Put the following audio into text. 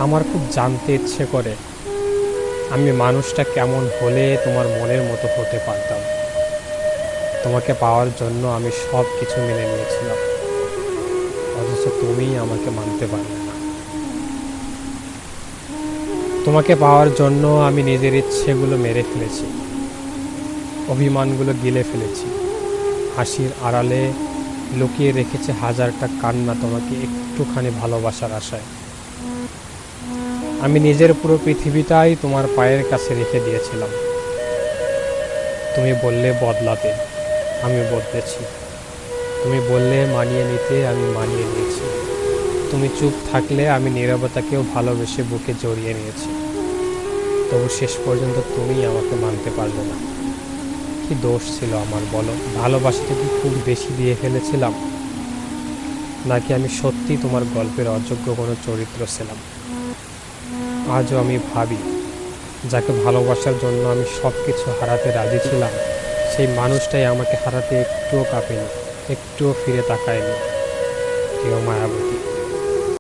আমার খুব জানতে ইচ্ছে করে আমি মানুষটা কেমন হলে তোমার মনের মতো হতে পারতাম। তোমাকে পাওয়ার জন্য আমি সব কিছু মেনে নিয়েছিলাম, অথচ তুমি আমাকে মানতে পারলে না। তোমাকে পাওয়ার জন্য আমি নিজের ইচ্ছেগুলো মেরে ফেলেছি, অভিমানগুলো গিলে ফেলেছি, হাসির আড়ালে লুকিয়ে রেখেছে হাজারটা কান্না তোমাকে একটুখানি ভালোবাসার আশায়। আমি নিজের পুরো পৃথিবীটাই তোমার পায়ের কাছে রেখে দিয়েছিলাম। তুমি বললে বদলাতে, আমি বদলেছি। তুমি বললে মানিয়ে নিতে, আমি মানিয়ে নিয়েছি। তুমি চুপ থাকলে আমি নীরবতাকেও ভালোবেসে বুকে জড়িয়ে নিয়েছি। তবু শেষ পর্যন্ত তুমি আমাকে মানতে পারলে না। কি দোষ ছিল আমার বলো? ভালোবাসাটা কি খুব বেশি দিয়ে ফেলেছিলাম, নাকি আমি সত্যি তোমার গল্পের অযোগ্য কোনো চরিত্র ছিলাম? আজও আমি ভাবি, যাকে ভালোবাসার জন্য আমি সব কিছু হারাতে রাজি ছিলাম, সেই মানুষটাই আমাকে হারাতে একটুও কাঁপেনি, একটুও ফিরে তাকায়নি। প্রিয় মায়াবতী,